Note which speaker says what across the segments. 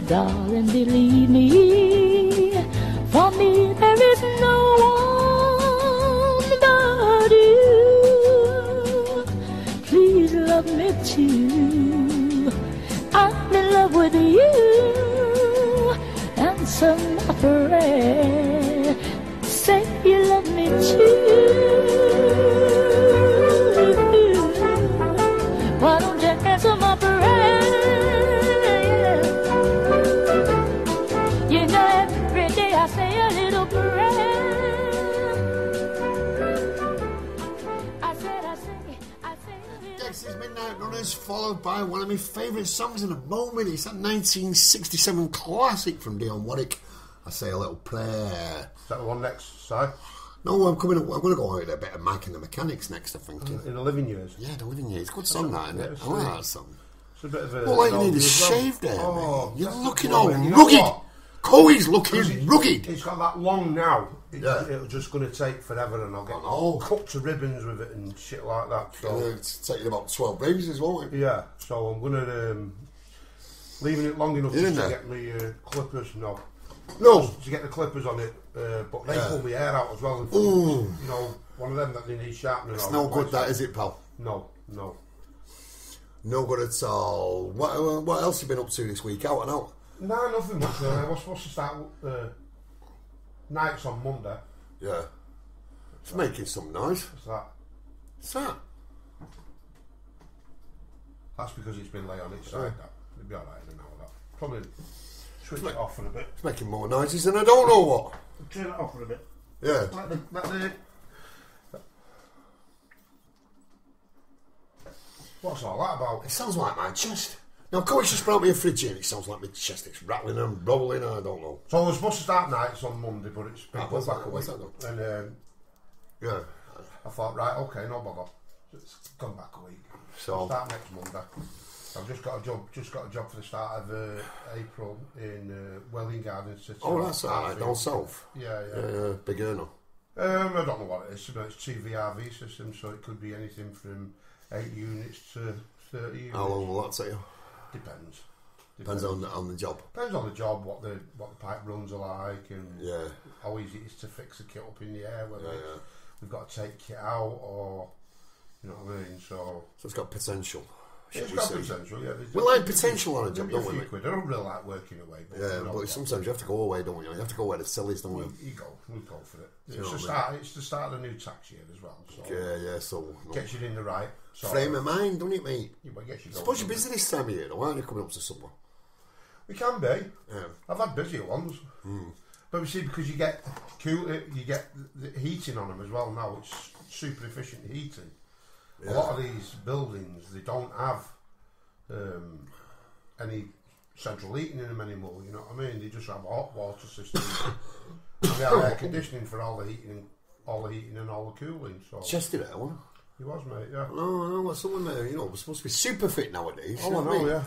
Speaker 1: darling, believe me, for me there is no one but you. Please love me too. I'm in love with you. Answer my prayer. Say you love me too. Why don't you answer my prayer? You know every day I say a little prayer. I say a little.
Speaker 2: This is Midnight Runners, followed by one of my favourite songs in a moment. It's that 1967 classic from Dionne Warwick. I say a little prayer.
Speaker 3: Is that the one next, Si?
Speaker 2: No, I'm coming up. I'm going to go out with a bit of Mike and the Mechanics next, I think.
Speaker 3: In the Living Years?
Speaker 2: Yeah, the Living Years. Good song, that, isn't it? I like that song.
Speaker 3: It's a bit of a...
Speaker 2: Well, like you need a shave there,
Speaker 3: oh,
Speaker 2: mate. You're
Speaker 3: that's
Speaker 2: looking
Speaker 3: the
Speaker 2: all
Speaker 3: problem.
Speaker 2: rugged.
Speaker 3: You know what?
Speaker 2: Coey's looking rugged.
Speaker 3: It's got that long now.
Speaker 2: Yeah.
Speaker 3: It'll just going to take forever, and I'll get cut to ribbons with it and shit like that. So
Speaker 2: it's taking about 12 razors, won't it?
Speaker 3: yeah. So I'm going to leaving it long enough just to get me clippers. No, to get the clippers on it, but they pull the hair out as well. And you know, one of them that they need sharpening.
Speaker 2: It's no good, that, is it, pal?
Speaker 3: No.
Speaker 2: No good at all. What else have you been up to this week? Out and out?
Speaker 3: No, nothing much. We're supposed to start nights on Monday.
Speaker 2: Yeah. It's making some noise.
Speaker 3: What's that?
Speaker 2: What's that?
Speaker 3: That's because it's been lay on its side. That it'll be alright in an hour. That probably switch it off for a bit.
Speaker 2: It's making more noises than I don't know what.
Speaker 3: Turn it off for a bit.
Speaker 2: Yeah.
Speaker 3: What's all that about?
Speaker 2: It sounds like my chest. Now, Coey's just brought me a fridge in. It sounds like my chest. It's rattling and rolling. I don't know.
Speaker 3: So we're supposed to start nights on Monday, but it's been put back a week. And
Speaker 2: yeah,
Speaker 3: I thought, right, okay, no bother. It's gone back a week.
Speaker 2: So
Speaker 3: start next Monday. I've just got a job for the start of April in Welling Garden City.
Speaker 2: Oh, that's alright. Down south.
Speaker 3: Yeah.
Speaker 2: Big earner.
Speaker 3: I don't know what it is, but it's 2 VRV systems, so it could be anything from 8 units to 30 units.
Speaker 2: How long will that take you?
Speaker 3: Depends
Speaker 2: on the job.
Speaker 3: Depends on the job, what the pipe runs are like, and how easy it is to fix the kit up in the air. Whether we've got to take kit out, or you know what I mean. So
Speaker 2: it's got potential.
Speaker 3: It's got potential. Yeah,
Speaker 2: we like potential on a job, don't we?
Speaker 3: I don't really like working away. But
Speaker 2: but sometimes you have to go away, don't you? You have to go where the sillies, don't you?
Speaker 3: We go for it. It's the start of the new tax year as well. So
Speaker 2: so
Speaker 3: gets you in the right
Speaker 2: frame of mind, don't it, mate?
Speaker 3: I
Speaker 2: suppose you're busy this time of year, though, aren't you? Coming up to summer.
Speaker 3: We can be.
Speaker 2: Yeah.
Speaker 3: I've had busier ones, but we see because you get the heating on them as well now. It's super efficient heating. Yeah. A lot of these buildings, they don't have any central heating in them anymore. You know what I mean? They just have a hot water system. They have air conditioning for all the heating and all the cooling. So
Speaker 2: Chesty there, wasn't it?
Speaker 3: He was, mate. Yeah.
Speaker 2: No, well, someone there, you know, was supposed to be super fit nowadays.
Speaker 3: Oh, I know, yeah.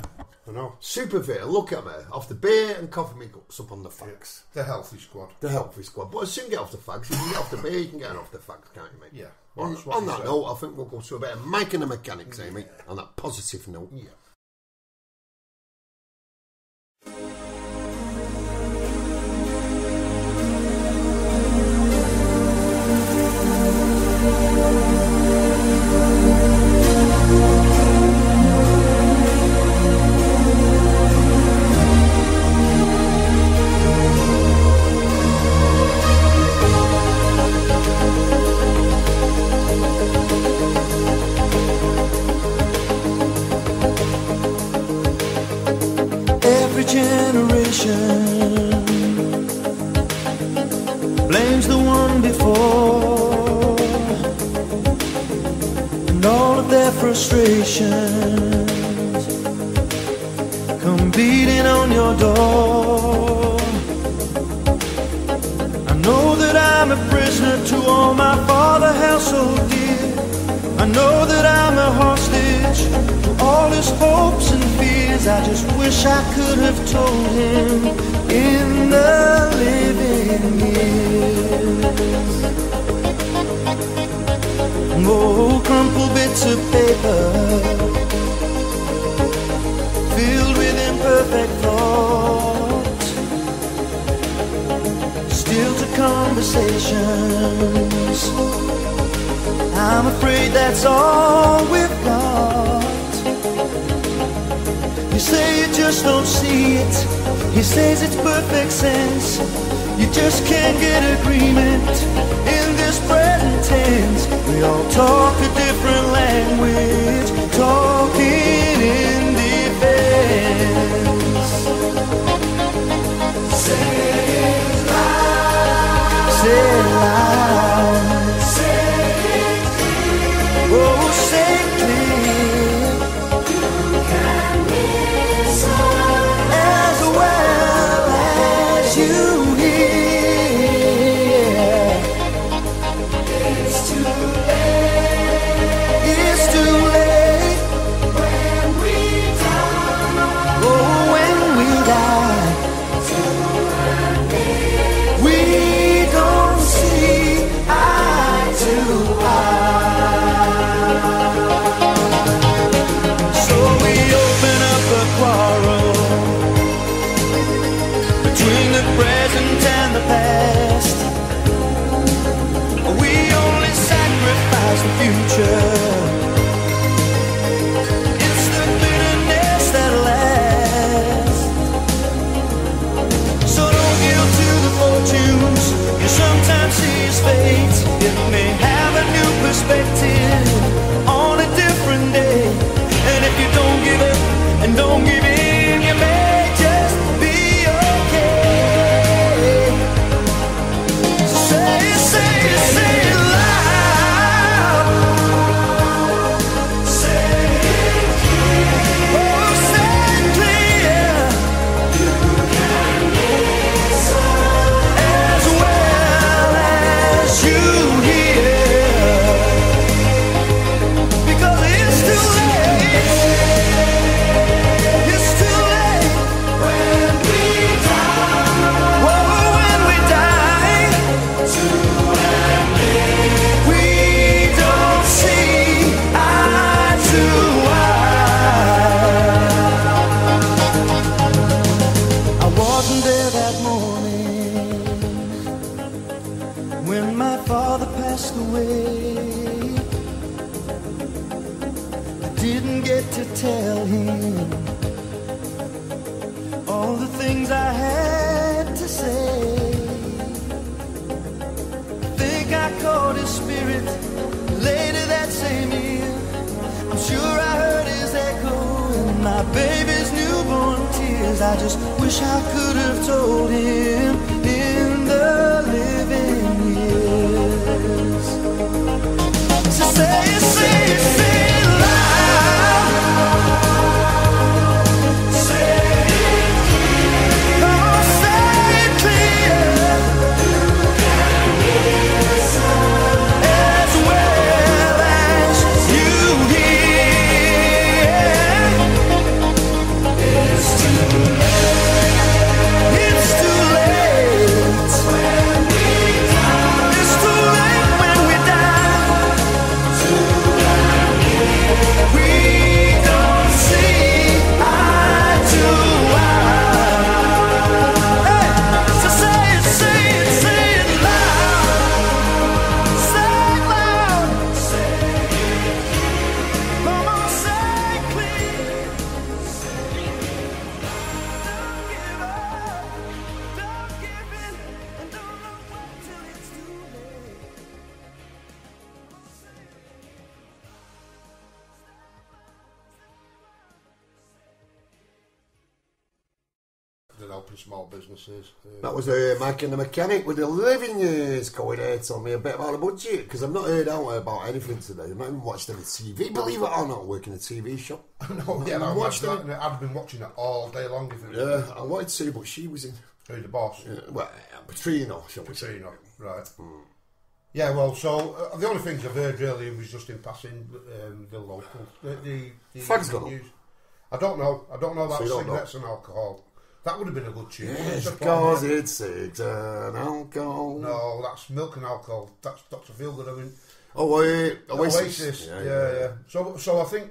Speaker 3: I know.
Speaker 2: Super fit. Look at me. Off the beer and coffee makeups up on the fags.
Speaker 3: The healthy squad.
Speaker 2: The healthy squad. But as soon as you get off the fags, you can get off the beer, you can get off the fags, can't you, mate?
Speaker 3: Yeah.
Speaker 2: On that note, I think we'll go to a bit of Mike and the Mechanics, Amy, on that positive note.
Speaker 3: Yeah.
Speaker 4: Blames the one before, and all of their frustrations come beating on your door. I know that I'm a prisoner to all my father held so dear. I know that I'm a hostage to all his hopes and fears. I just wish I could have told him in the living years. Oh, crumpled bits of paper filled with imperfect thoughts. conversations. I'm afraid that's all we've got. You say you just don't see it. He says it's perfect sense. You just can't get agreement in this present tense. We all talk a different language, talking in defense. Say it loud. Say it loud. Say it clear. Oh, say it clear. You can listen as well as you hear. It's too late. It's too late when we die. Oh, when we die. We don't see eye to eye. So we open up a quarrel between the present and the past. We only sacrifice the future. It's the bitterness that lasts. So don't yield to the fortunes you sometimes see as fate. It may have a new perspective on a different day. And if you don't give up and don't give in, you may just be okay. So say it, say it, say it loud. Say it clear. Oh, say it clear. You can listen as well as you hear. Because it's too late. It's too late when we die. Oh, when we die. We don't see eye to eye. I wasn't there that morning when my father passed away. I didn't get to tell him all the things I had to say. Think I caught his spirit later that same year. I'm sure I heard his echo in my baby's newborn tears. I just wish I could have told him in the living years. So say it, say it, say it loud. Say it clear. Come on, say it clear. As well as you hear. It's too late. It's too late when we die. It's too late when we die. We don't see eye to eye. Hey, so say it, say it, say it loud. Say it loud. Say it clear. Come on, say it clear. Don't give up. Don't give in. And don't look back till it's too late.
Speaker 3: They're helping small businesses.
Speaker 2: That was Mike and the Mechanic with the living years. Coey there told me a bit about the budget because I've not heard out about anything today. I've not even watched any TV. Believe it or not, working a TV shop.
Speaker 3: No, yeah, I've been watching it all day long.
Speaker 2: Yeah, I wanted to, but she was in.
Speaker 3: Who's the boss?
Speaker 2: Well, Petrino, shall we say.
Speaker 3: Petrino, right. Yeah, well, so the only things I've heard really was just in passing the local. The
Speaker 2: Flag's gone up.
Speaker 3: news. I don't know about
Speaker 2: So you don't
Speaker 3: cigarettes and alcohol. That would have been a good tune.
Speaker 2: Yes, because it's cigs and alcohol.
Speaker 3: No, that's milk and alcohol. That's Dr. Feelgood. I mean,
Speaker 2: Oasis.
Speaker 3: Yeah. So I think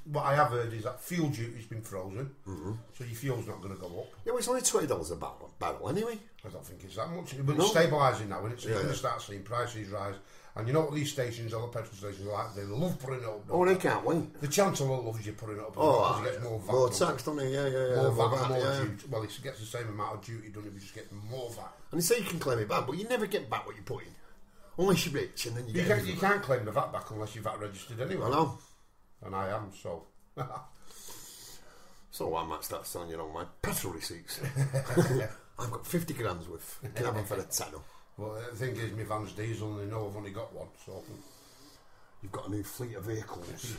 Speaker 3: what I have heard is that fuel duty's been frozen, so your fuel's not going to go up.
Speaker 2: Yeah, well, it's only $20 a barrel anyway.
Speaker 3: I don't think it's that much, but it's stabilising now, and you're going to start seeing prices rise. And you know what these stations, all the petrol stations are like, they love putting it up.
Speaker 2: Oh, they can't wait.
Speaker 3: The Chancellor loves you putting it up because he gets more VAT.
Speaker 2: More tax, doesn't he? Yeah.
Speaker 3: More VAT, more duty. Well, he gets the same amount of duty, doesn't he? He just gets more VAT.
Speaker 2: And they say you can claim it back, but you never get back what you put in. Unless you're rich, and then you
Speaker 3: can't claim the VAT back unless you're VAT registered anyway.
Speaker 2: I know.
Speaker 3: And I am, so...
Speaker 2: So I might start selling you all my petrol receipts. I've got 50 grams worth. You can have them for a tenner.
Speaker 3: Well, the thing is, my van's diesel and they know I've only got one, so...
Speaker 2: You've got a new fleet of vehicles.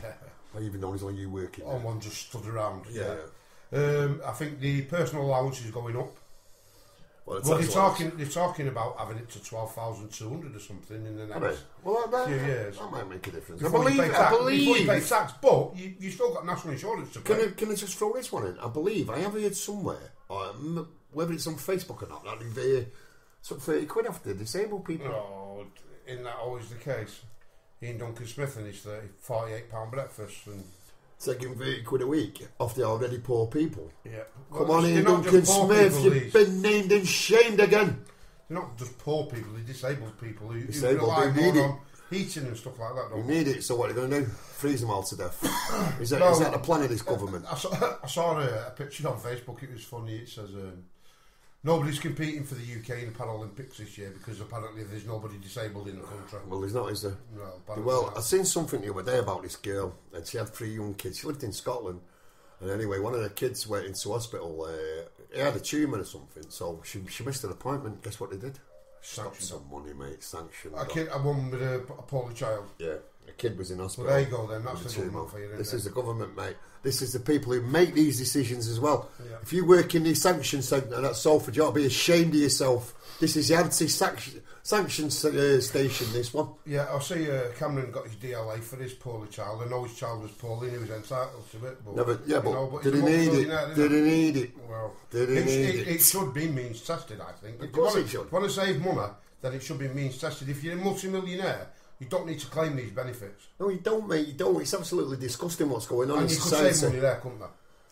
Speaker 2: I even know it's only you working there.
Speaker 3: One just stood around.
Speaker 2: Yeah.
Speaker 3: I think the personal allowance is going up.
Speaker 2: Well,
Speaker 3: they're talking about having it to 12,200 or something in the next few years.
Speaker 2: That might make a difference.
Speaker 3: Before you pay tax, but you still got national insurance to pay.
Speaker 2: Can I just throw this one in? I believe I have heard somewhere, whether it's on Facebook or not, that they've took 30 quid off the disabled people.
Speaker 3: Oh, isn't that always the case? Ian Duncan Smith and his £48 breakfast and
Speaker 2: taking 30 quid a week off the already poor people.
Speaker 3: Yeah.
Speaker 2: Come on, Ian Duncan Smith, you've been named and shamed again.
Speaker 3: They're not just poor people, they're disabled people who
Speaker 2: rely
Speaker 3: more on heating and stuff like that, don't
Speaker 2: they? Need it, so what are they going to do? Freeze them all to death? Is that the plan of this government?
Speaker 3: I saw a picture on Facebook, it was funny, it says... nobody's competing for the UK in the Paralympics this year because apparently there's nobody disabled in the country.
Speaker 2: Well, there's not, is there?
Speaker 3: No,
Speaker 2: well, I seen something the other day about this girl, and she had 3 young kids. She lived in Scotland, and anyway, one of the kids went into hospital. He had a tumour or something, so she missed an appointment. Guess what they did? Got some money, mate. Sanctioned.
Speaker 3: A woman with a poorly child.
Speaker 2: Yeah. A kid was in hospital.
Speaker 3: Well, there you go then, that's the government for you, isn't
Speaker 2: This
Speaker 3: it?
Speaker 2: is the government, mate. This is the people who make these decisions as well.
Speaker 3: Yeah.
Speaker 2: If you work in the sanction centre at Salford, you ought to be ashamed of yourself. This is the anti-sanction station, this one.
Speaker 3: Yeah, I see Cameron got his DLA for his poorly child. I know his child was poorly and he was entitled to it. But,
Speaker 2: did he need it? Did he need it?
Speaker 3: Well,
Speaker 2: did he need it?
Speaker 3: It should be means tested, I think.
Speaker 2: Of course it should.
Speaker 3: If you want to save money, then it should be means tested. If you're a multi-millionaire, you don't need to claim these benefits.
Speaker 2: No, you don't, mate. You don't. It's absolutely disgusting what's going on in society.
Speaker 3: And you could save money there, couldn't you?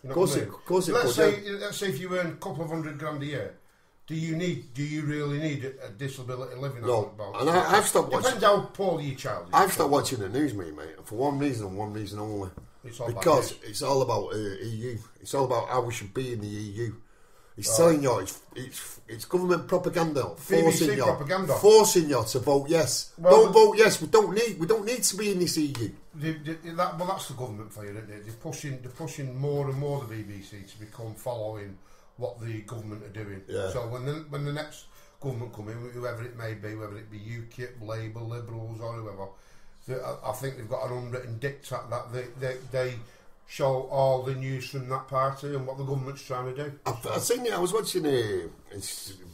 Speaker 3: You know
Speaker 2: of course it
Speaker 3: let's say if you earn a couple of $100,000 a year, do you really need a disability living?
Speaker 2: No, and I've stopped watching.
Speaker 3: Depends how poorly your child is.
Speaker 2: I've stopped watching the news, mate, for one reason and one reason only. Because it's all about EU. It's all about how we should be in the EU. It's telling you, it's government propaganda, forcing you to vote yes. Well, don't vote yes. We don't need to be in this EU.
Speaker 3: That's the government for you, isn't it? They're pushing more and more the BBC to become following what the government are doing.
Speaker 2: Yeah.
Speaker 3: So when the next government come in, whoever it may be, whether it be UKIP, Labour, Liberals, or whoever, I think they've got an unwritten diktat that they show all the news from that party and what the government's trying to do.
Speaker 2: I've seen it. I was watching a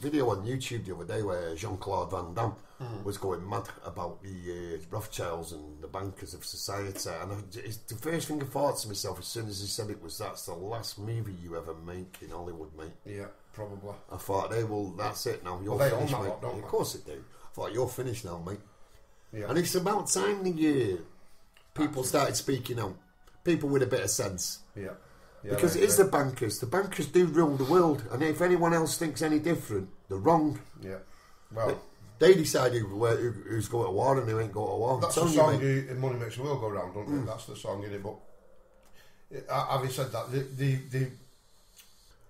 Speaker 2: video on YouTube the other day where Jean-Claude Van Damme was going mad about the Rothschilds and the bankers of society. And it's the first thing I thought to myself as soon as he said it was, that's the last movie you ever make in Hollywood, mate.
Speaker 3: Yeah, probably.
Speaker 2: I thought, that's it now. You're finished, mate. Of course it do. I thought, you're finished now, mate. Yeah. And it's about time the people started speaking out. People with a bit of sense. Yeah. Because it is the bankers. The bankers do rule the world. And if anyone else thinks any different, they're wrong.
Speaker 3: Yeah. Well,
Speaker 2: they decide who's going to war and who ain't going to war.
Speaker 3: That's the song in Money Makes the World Go Round, don't they? That's the song in it. But having said that,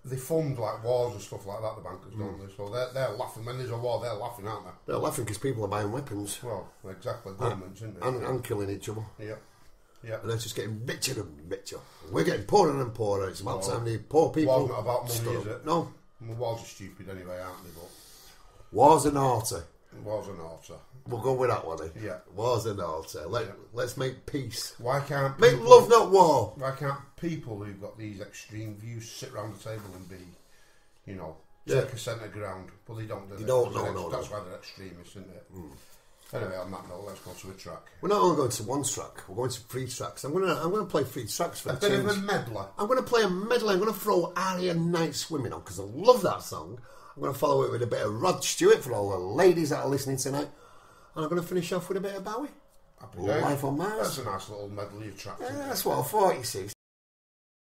Speaker 3: they fund like wars and stuff like that, the bankers, don't they? So they're laughing. When there's a war, they're laughing, aren't they?
Speaker 2: They're laughing because people are buying weapons.
Speaker 3: Well, exactly. Governments, isn't it?
Speaker 2: And killing each other.
Speaker 3: Yeah. Yeah.
Speaker 2: And they're just getting richer and richer. We're getting poorer and poorer. It's about time the poor people...
Speaker 3: War's not about money, is it?
Speaker 2: No.
Speaker 3: Wars are stupid anyway, aren't they? But
Speaker 2: war's an altar.
Speaker 3: War's an altar.
Speaker 2: We'll go with that one, eh?
Speaker 3: Yeah.
Speaker 2: War's an altar. Let's make peace.
Speaker 3: Why can't
Speaker 2: people... Make love, not war.
Speaker 3: Why can't people who've got these extreme views sit round the table and be, take a centre ground? Well, they don't do it.
Speaker 2: No.
Speaker 3: That's why they're extremists, isn't it? Anyway, on that note, let's go to a track.
Speaker 2: We're not only going to one track, we're going to 3 tracks. I'm going to play 3 tracks for a
Speaker 3: bit of a medley.
Speaker 2: I'm going to play a medley. I'm going to throw Aria Night Swimming on because I love that song. I'm going to follow it with a bit of Rod Stewart for all the ladies that are listening tonight. And I'm going to finish off with a bit of Bowie.
Speaker 3: Happy
Speaker 2: All
Speaker 3: days.
Speaker 2: Life on Mars.
Speaker 3: That's a nice little medley of tracks.
Speaker 2: Yeah, that's what I thought, you see.